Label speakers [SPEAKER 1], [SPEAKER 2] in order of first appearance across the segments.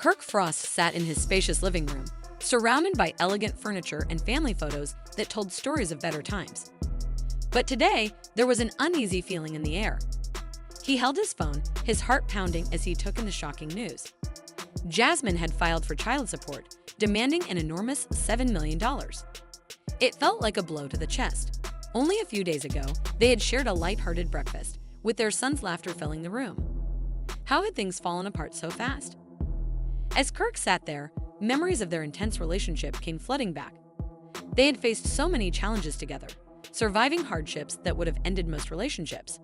[SPEAKER 1] Kirk Frost sat in his spacious living room, surrounded by elegant furniture and family photos that told stories of better times. But today, there was an uneasy feeling in the air. He held his phone, his heart pounding as he took in the shocking news. Jasmine had filed for child support, demanding an enormous $7 million. It felt like a blow to the chest. Only a few days ago, they had shared a light-hearted breakfast, with their son's laughter filling the room. How had things fallen apart so fast? As Kirk sat there, memories of their intense relationship came flooding back. They had faced so many challenges together, surviving hardships that would have ended most relationships.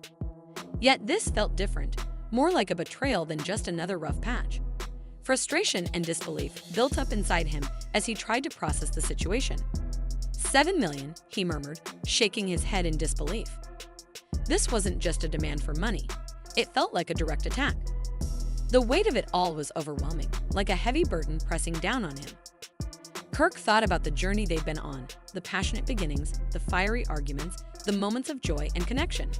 [SPEAKER 1] Yet this felt different, more like a betrayal than just another rough patch. Frustration and disbelief built up inside him as he tried to process the situation. $7 million, he murmured, shaking his head in disbelief. This wasn't just a demand for money. It felt like a direct attack. The weight of it all was overwhelming, like a heavy burden pressing down on him. Kirk thought about the journey they'd been on, the passionate beginnings, the fiery arguments, the moments of joy and connection.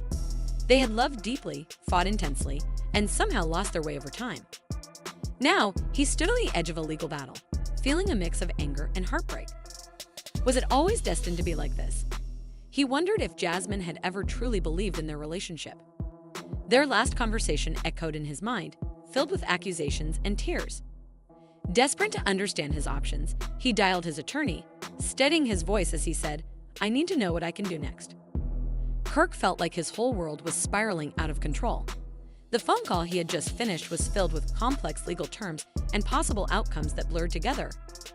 [SPEAKER 1] They had loved deeply, fought intensely, and somehow lost their way over time. Now, he stood on the edge of a legal battle, feeling a mix of anger and heartbreak. Was it always destined to be like this? He wondered if Jasmine had ever truly believed in their relationship. Their last conversation echoed in his mind, filled with accusations and tears. Desperate to understand his options, he dialed his attorney, steadying his voice as he said, "I need to know what I can do next." Kirk felt like his whole world was spiraling out of control. The phone call he had just finished was filled with complex legal terms and possible outcomes that blurred together.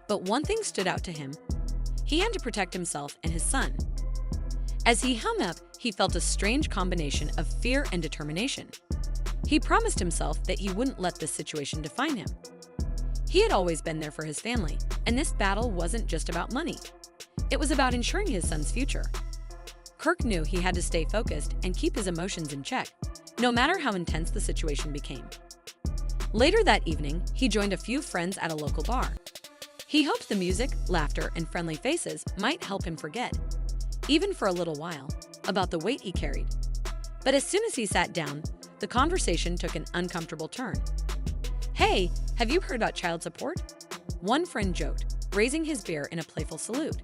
[SPEAKER 1] But one thing stood out to him. He had to protect himself and his son. As he hung up, he felt a strange combination of fear and determination. He promised himself that he wouldn't let this situation define him. He had always been there for his family, and this battle wasn't just about money. It was about ensuring his son's future. Kirk knew he had to stay focused and keep his emotions in check, no matter how intense the situation became. Later that evening, he joined a few friends at a local bar. He hoped the music, laughter, and friendly faces might help him forget, even for a little while, about the weight he carried. But as soon as he sat down, the conversation took an uncomfortable turn. "Hey, have you heard about child support?" one friend joked, raising his beer in a playful salute.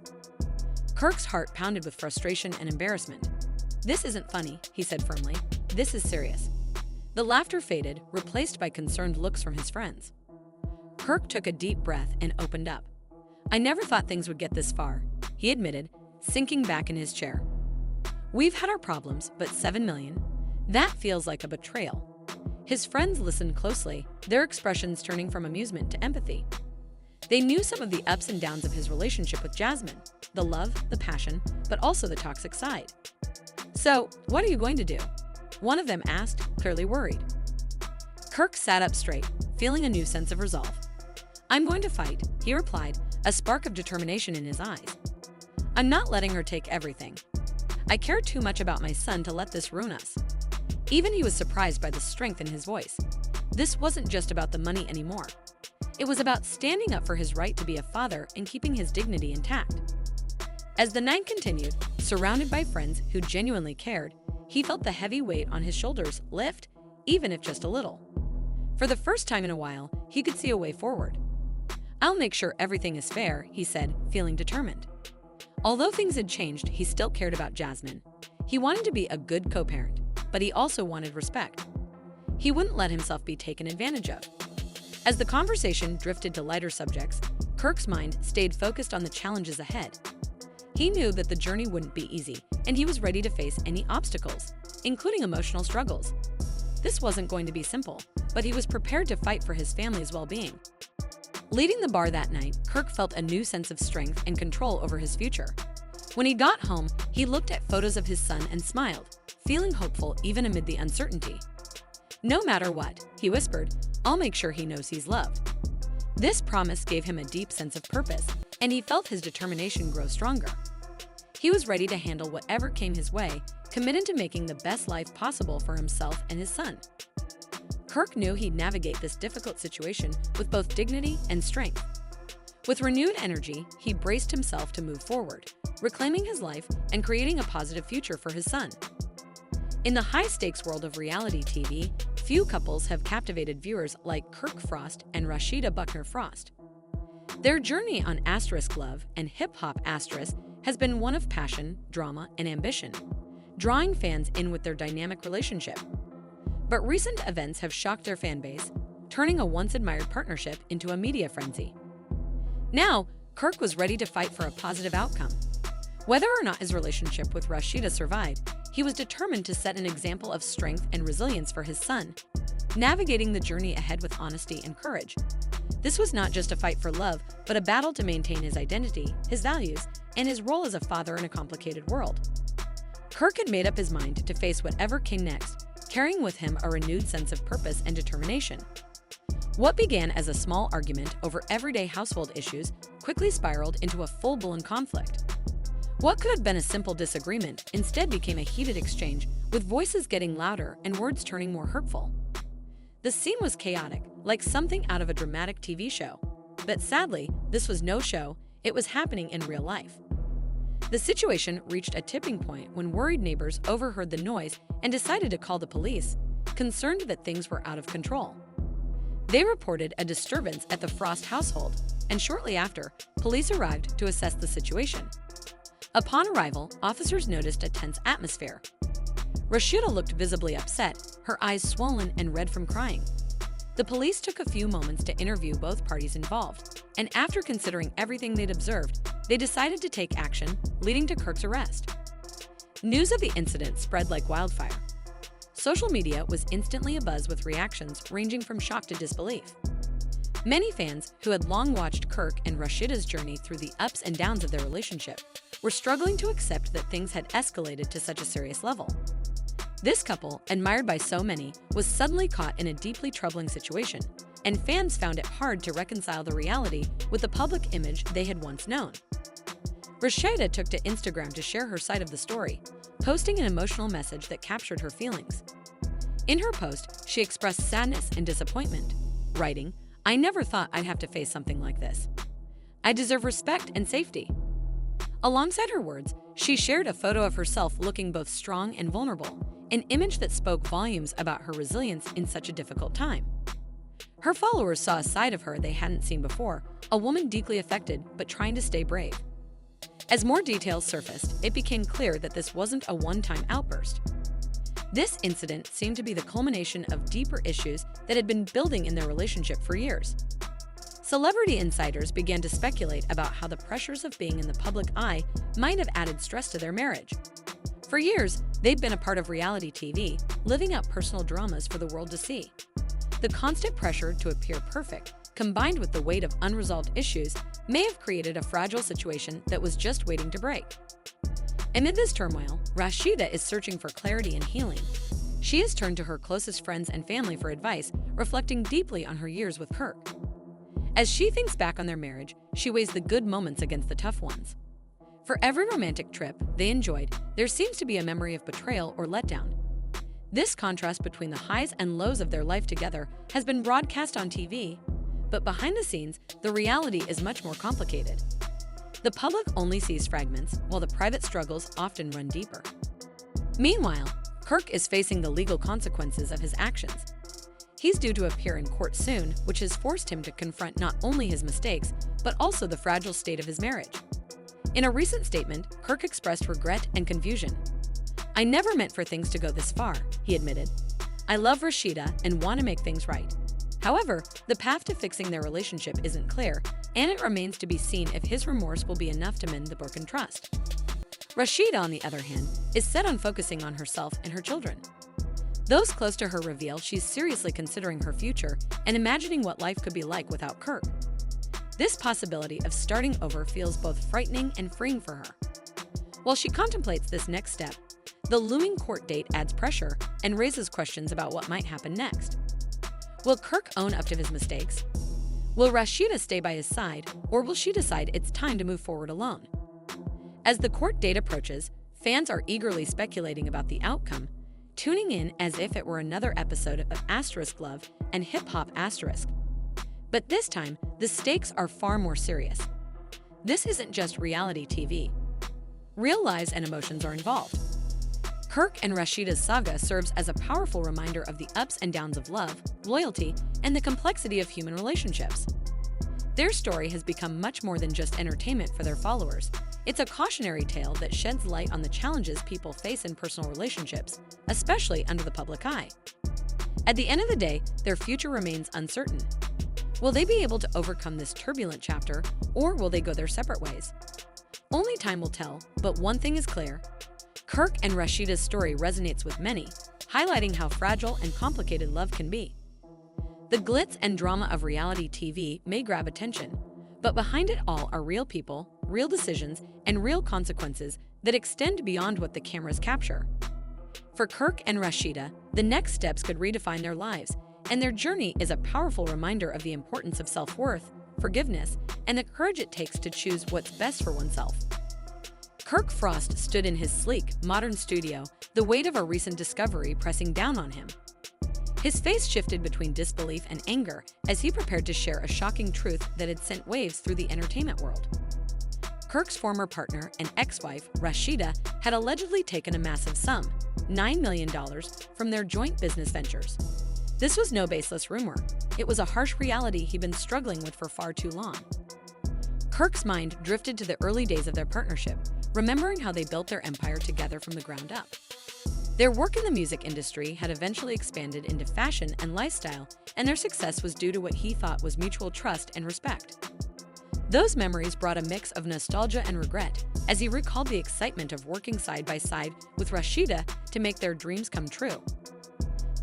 [SPEAKER 1] Kirk's heart pounded with frustration and embarrassment. "This isn't funny," he said firmly. "This is serious." The laughter faded, replaced by concerned looks from his friends. Kirk took a deep breath and opened up. "I never thought things would get this far," he admitted, sinking back in his chair. "We've had our problems, but $7 million? That feels like a betrayal." His friends listened closely, their expressions turning from amusement to empathy. They knew some of the ups and downs of his relationship with Jasmine, the love, the passion, but also the toxic side. "So, what are you going to do?" one of them asked, clearly worried. Kirk sat up straight, feeling a new sense of resolve. "I'm going to fight," he replied, a spark of determination in his eyes. "I'm not letting her take everything. I care too much about my son to let this ruin us." Even he was surprised by the strength in his voice. This wasn't just about the money anymore. It was about standing up for his right to be a father and keeping his dignity intact. As the night continued, surrounded by friends who genuinely cared, he felt the heavy weight on his shoulders lift, even if just a little. For the first time in a while, he could see a way forward. "I'll make sure everything is fair," he said, feeling determined. Although things had changed, he still cared about Jasmine. He wanted to be a good co-parent, but he also wanted respect. He wouldn't let himself be taken advantage of. As the conversation drifted to lighter subjects, Kirk's mind stayed focused on the challenges ahead. He knew that the journey wouldn't be easy, and he was ready to face any obstacles, including emotional struggles. This wasn't going to be simple, but he was prepared to fight for his family's well-being. Leaving the bar that night, Kirk felt a new sense of strength and control over his future. When he got home, he looked at photos of his son and smiled, feeling hopeful even amid the uncertainty. "No matter what," he whispered, "I'll make sure he knows he's loved." This promise gave him a deep sense of purpose, and he felt his determination grow stronger. He was ready to handle whatever came his way, committed to making the best life possible for himself and his son. Kirk knew he'd navigate this difficult situation with both dignity and strength. With renewed energy, he braced himself to move forward, reclaiming his life and creating a positive future for his son. In the high-stakes world of reality TV, few couples have captivated viewers like Kirk Frost and Rashida Buckner Frost. Their journey on *Love and Hip Hop* has been one of passion, drama, and ambition, drawing fans in with their dynamic relationship. But recent events have shocked their fan base, turning a once-admired partnership into a media frenzy. Now, Kirk was ready to fight for a positive outcome. Whether or not his relationship with Rashida survived, he was determined to set an example of strength and resilience for his son, navigating the journey ahead with honesty and courage. This was not just a fight for love, but a battle to maintain his identity, his values, and his role as a father in a complicated world. Kirk had made up his mind to face whatever came next, carrying with him a renewed sense of purpose and determination. What began as a small argument over everyday household issues quickly spiraled into a full-blown conflict. What could have been a simple disagreement instead became a heated exchange, with voices getting louder and words turning more hurtful. The scene was chaotic, like something out of a dramatic TV show. But sadly, this was no show, it was happening in real life. The situation reached a tipping point when worried neighbors overheard the noise and decided to call the police, concerned that things were out of control. They reported a disturbance at the Frost household, and shortly after, police arrived to assess the situation. Upon arrival, officers noticed a tense atmosphere. Rashida looked visibly upset, her eyes swollen and red from crying. The police took a few moments to interview both parties involved, and after considering everything they'd observed, they decided to take action, leading to Kirk's arrest. News of the incident spread like wildfire. Social media was instantly abuzz with reactions ranging from shock to disbelief. Many fans who had long watched Kirk and Rashida's journey through the ups and downs of their relationship were struggling to accept that things had escalated to such a serious level. This couple, admired by so many, was suddenly caught in a deeply troubling situation, and fans found it hard to reconcile the reality with the public image they had once known. Rashida took to Instagram to share her side of the story, posting an emotional message that captured her feelings. In her post, she expressed sadness and disappointment, writing, "I never thought I'd have to face something like this. I deserve respect and safety." Alongside her words, she shared a photo of herself looking both strong and vulnerable, an image that spoke volumes about her resilience in such a difficult time. Her followers saw a side of her they hadn't seen before, a woman deeply affected but trying to stay brave. As more details surfaced, it became clear that this wasn't a one-time outburst. This incident seemed to be the culmination of deeper issues that had been building in their relationship for years. Celebrity insiders began to speculate about how the pressures of being in the public eye might have added stress to their marriage. For years, they'd been a part of reality TV, living out personal dramas for the world to see. The constant pressure to appear perfect, combined with the weight of unresolved issues, may have created a fragile situation that was just waiting to break. Amid this turmoil, Rashida is searching for clarity and healing. She has turned to her closest friends and family for advice, reflecting deeply on her years with Kirk. As she thinks back on their marriage, she weighs the good moments against the tough ones. For every romantic trip they enjoyed, there seems to be a memory of betrayal or letdown. This contrast between the highs and lows of their life together has been broadcast on TV, but behind the scenes, the reality is much more complicated. The public only sees fragments, while the private struggles often run deeper. Meanwhile, Kirk is facing the legal consequences of his actions. He's due to appear in court soon, which has forced him to confront not only his mistakes, but also the fragile state of his marriage. In a recent statement, Kirk expressed regret and confusion. "I never meant for things to go this far," he admitted. "I love Rashida and want to make things right." However, the path to fixing their relationship isn't clear, and it remains to be seen if his remorse will be enough to mend the broken trust. Rashida, on the other hand, is set on focusing on herself and her children. Those close to her reveal she's seriously considering her future and imagining what life could be like without Kirk. This possibility of starting over feels both frightening and freeing for her. While she contemplates this next step, the looming court date adds pressure and raises questions about what might happen next. Will Kirk own up to his mistakes? Will Rashida stay by his side, or will she decide it's time to move forward alone? As the court date approaches, fans are eagerly speculating about the outcome, tuning in as if it were another episode of *Love and Hip Hop*. But this time, the stakes are far more serious. This isn't just reality TV. Real lives and emotions are involved. Kirk and Rashida's saga serves as a powerful reminder of the ups and downs of love, loyalty, and the complexity of human relationships. Their story has become much more than just entertainment for their followers. It's a cautionary tale that sheds light on the challenges people face in personal relationships, especially under the public eye. At the end of the day, their future remains uncertain. Will they be able to overcome this turbulent chapter, or will they go their separate ways? Only time will tell, but one thing is clear. Kirk and Rashida's story resonates with many, highlighting how fragile and complicated love can be. The glitz and drama of reality TV may grab attention, but behind it all are real people, real decisions, and real consequences that extend beyond what the cameras capture. For Kirk and Rashida, the next steps could redefine their lives, and their journey is a powerful reminder of the importance of self-worth, forgiveness, and the courage it takes to choose what's best for oneself. Kirk Frost stood in his sleek, modern studio, the weight of a recent discovery pressing down on him. His face shifted between disbelief and anger as he prepared to share a shocking truth that had sent waves through the entertainment world. Kirk's former partner and ex-wife, Rashida, had allegedly taken a massive sum, $9 million, from their joint business ventures. This was no baseless rumor. It was a harsh reality he'd been struggling with for far too long. Kirk's mind drifted to the early days of their partnership, remembering how they built their empire together from the ground up. Their work in the music industry had eventually expanded into fashion and lifestyle, and their success was due to what he thought was mutual trust and respect. Those memories brought a mix of nostalgia and regret as he recalled the excitement of working side by side with Rashida to make their dreams come true.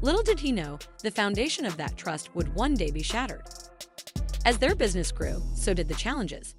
[SPEAKER 1] Little did he know, the foundation of that trust would one day be shattered. As their business grew, so did the challenges.